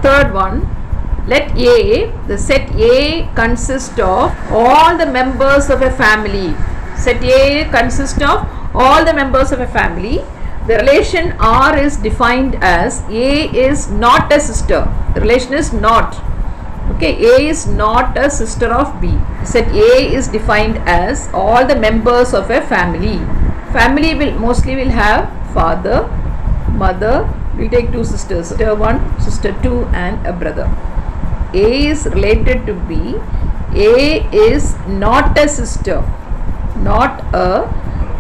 third one, let A, the set A consists of all the members of a family. Set A consists of all the members of a family. The relation R is defined as A is not a sister. The relation is not. Okay, A is not a sister of B. Set A is defined as all the members of a family. Family will mostly have father, mother. We take two sisters, sister 1, sister 2 and a brother. A is related to B. A is not a sister, not a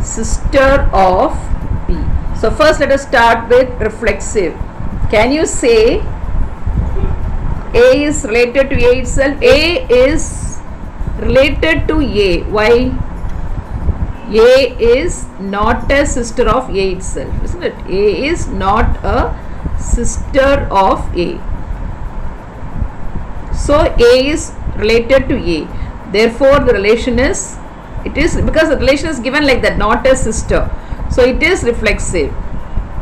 sister of B. So first let us start with reflexive. Can you say A is related to A itself? A is related to A. Why? A is not a sister of A itself, isn't it? A is not a sister of A. So A is related to A. Therefore the relation is, it is, because the relation is given like that, not a sister. So it is reflexive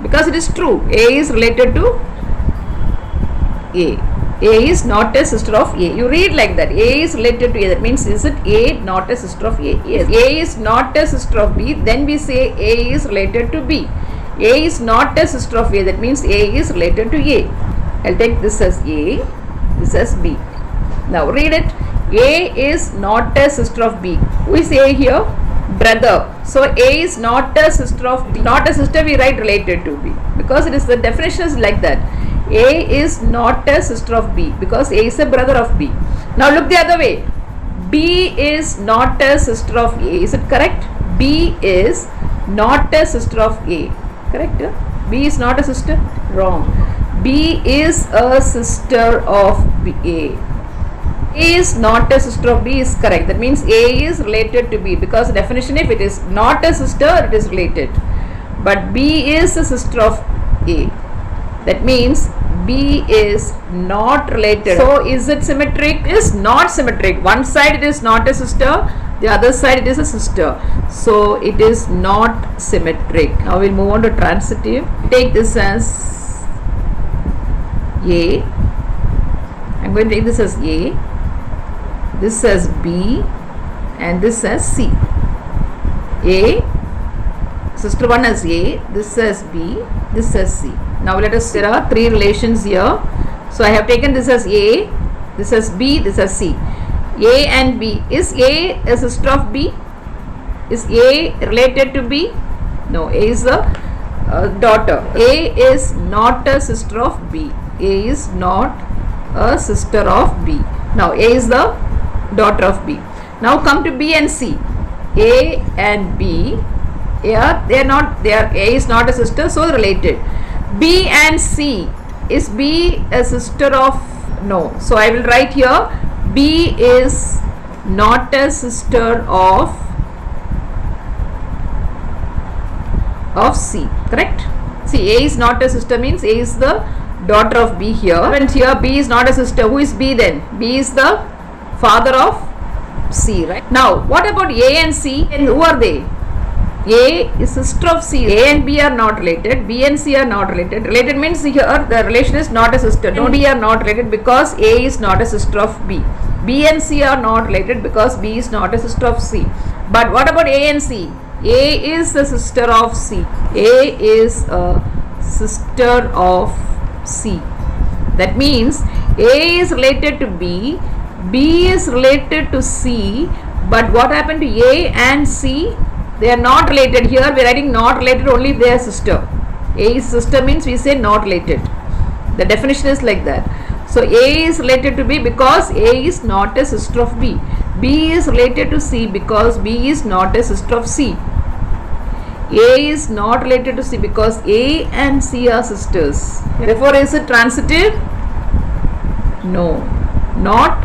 because it is true. A is related to A. A is not a sister of A. You read like that. A is related to A. That means, is it A not a sister of A? Yes. A is not a sister of B. Then we say A is related to B. A is not a sister of A. That means A is related to A. I'll take this as A, this as B. Now read it. A is not a sister of B. Who is A here? Brother. So A is not a sister of B. Not a sister, we write related to B because it is, the definition is like that. A is not a sister of B because A is a brother of B. Now look the other way. B is not a sister of A. Is it correct? B is not a sister of A. Correct? B is not a sister? Wrong. B is a sister of B. A is not a sister of B is correct. That means A is related to B because definition, if it is not a sister, it is related. But B is a sister of A. That means B is not related. So is it symmetric? It is not symmetric. One side it is not a sister, the other side it is a sister. So it is not symmetric. Now we'll move on to transitive. Take this as A. I'm going to take this as A, this as B and this as C. A, sister 1 as A, this as B, this as C. Now let us, there are three relations here. So I have taken this as A, this as B, this as C. A and B. Is A a sister of B? Is A related to B? No, A is a daughter. A is not a sister of B. A is not a sister of B. Now A is the daughter of B. Now come to B and C. A and B, they are A is not a sister, so related. B and C, is B a sister of? No. So I will write here B is not a sister of C. Correct? See, A is not a sister means A is the daughter of B here. And here B is not a sister. Who is B then? B is the father of C, right? Now what about A and C? And who are they? A is sister of C. A and B are not related. B and C are not related. Related means here the relation is not a sister. No, B are not related because A is not a sister of B. B and C are not related because B is not a sister of C. But what about A and C? A is the sister of C. A is a sister of C. That means A is related to B. B is related to C. But what happened to A and C? They are not related. Here we are writing not related only if they are sister. A is sister means we say not related. The definition is like that. So A is related to B because A is not a sister of B. B is related to C because B is not a sister of C. A is not related to C because A and C are sisters. Therefore is it transitive? No, not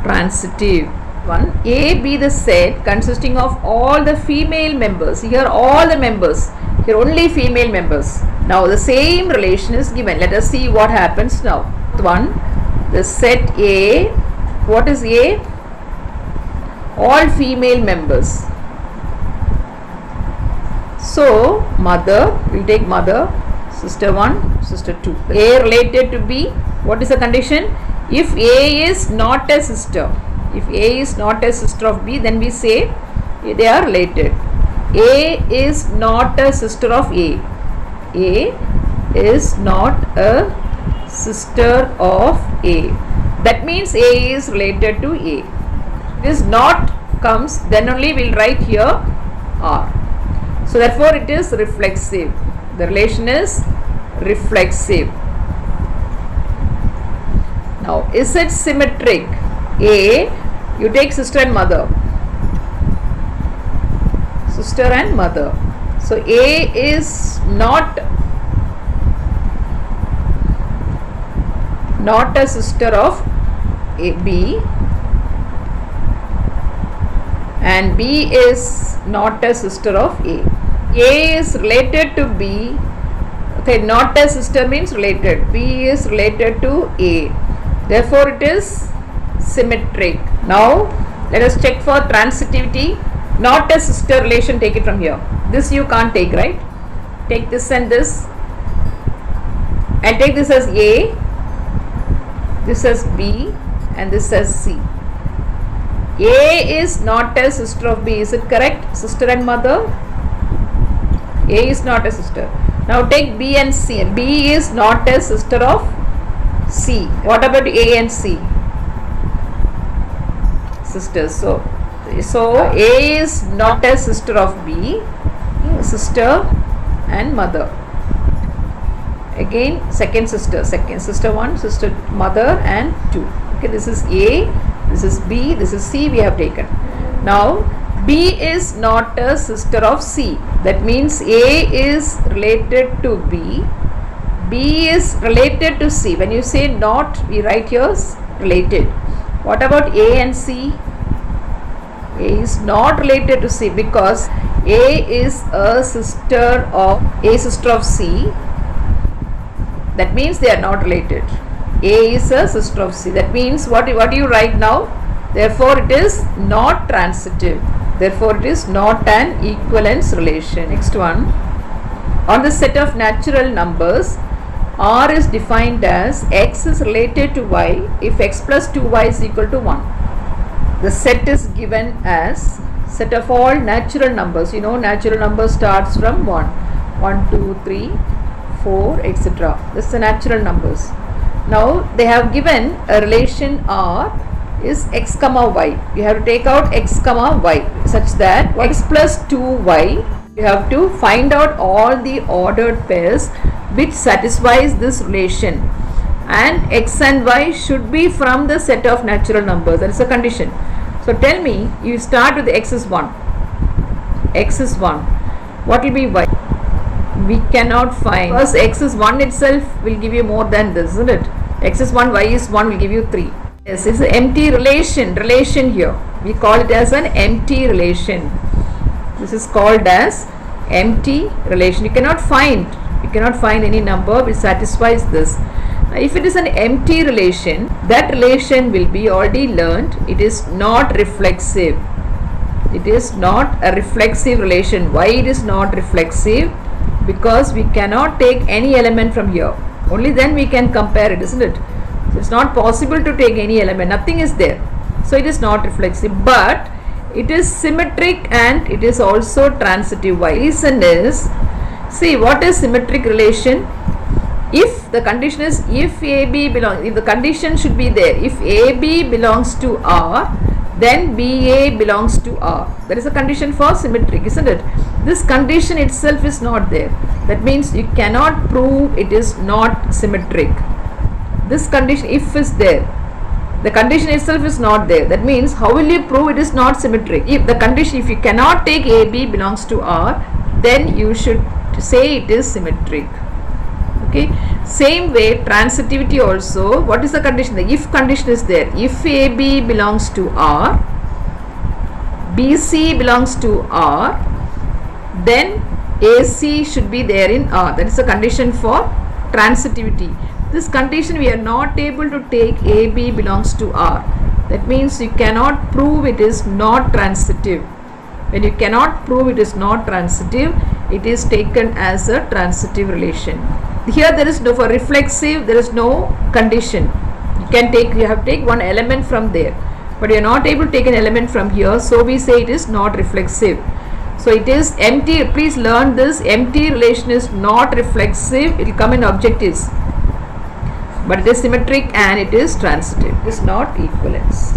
transitive. One, A be the set consisting of all the female members. Here all the members, here only female members. Now the same relation is given. Let us see what happens now. One, the set A, what is A? All female members. So mother, we take mother, sister 1, sister 2. A related to B, What is the condition? If A is not a sister, if A is not a sister of B, then we say they are related. A is not a sister of A. A is not a sister of A. That means A is related to A. This not comes, then only we will write here R. So therefore it is reflexive. The relation is reflexive. Now, is it symmetric? A, you take sister and mother. Sister and mother. So A is not a sister of B, and B is not a sister of A. A is related to B. Okay, not a sister means related. B is related to A. Therefore, it is symmetric. Now, let us check for transitivity. Not a sister relation, take it from here. This you can't take, right? Take this and this. And take this as A, this as B, and this as C. A is not a sister of B. Is it correct? Sister and mother. A is not a sister. Now take B and C. B is not a sister of C. What about A and C? Sisters. So A is not a sister of B. Sister and mother. Again, second sister 1, sister, mother, and 2. Okay, this is A, this is B, this is C we have taken. Now, B is not a sister of C. That means A is related to B. B is related to C. When you say not, we write here related. What about A and C? A is not related to C because A is a sister of C. That means they are not related. A is a sister of C. That means what do you write now? Therefore, it is not transitive. Therefore, it is not an equivalence relation. Next one. On the set of natural numbers, R is defined as X is related to Y if X plus 2Y is equal to 1. The set is given as set of all natural numbers. You know, natural number starts from 1, 1, 2, 3, 4, etc. This is the natural numbers. Now they have given a relation R is X comma Y. You have to take out X comma Y such that X plus 2Y, you have to find out all the ordered pairs which satisfies this relation, and X and Y should be from the set of natural numbers. That is a condition. So tell me, you start with X is 1. X is 1. What will be Y? We cannot find, because X is 1 itself will give you more than this, isn't it? X is 1, Y is 1 will give you 3. Yes, it's an empty relation here. We call it as an empty relation. This is called as empty relation. You cannot find any number which satisfies this. Now, if it is an empty relation, that relation will be already learned. It is not reflexive. It is not a reflexive relation. Why it is not reflexive? Because we cannot take any element from here. Only then we can compare it, isn't it? So it's not possible to take any element. Nothing is there. So it is not reflexive. But it is symmetric and it is also transitive. Why? Reason is, see, what is symmetric relation? If the condition is if the condition should be there. If AB belongs to R, then BA belongs to R. That is a condition for symmetric, isn't it? This condition itself is not there. That means you cannot prove it is not symmetric. This condition, if is there, the condition itself is not there. That means how will you prove it is not symmetric? If you cannot take AB belongs to R, then you should say it is symmetric. Okay. Same way, transitivity also. What is the condition? The if condition is there. If AB belongs to R, BC belongs to R, then AC should be there in R. That is a condition for transitivity. This condition we are not able to take AB belongs to R. That means you cannot prove it is not transitive. When you cannot prove it is not transitive, it is taken as a transitive relation. Here there is no, for reflexive there is no condition. You have to take one element from there, but you are not able to take an element from here, so we say it is not reflexive. So it is empty. Please learn this. Empty relation is not reflexive. It will come in objectives, but it is symmetric and it is transitive. It is not equivalence.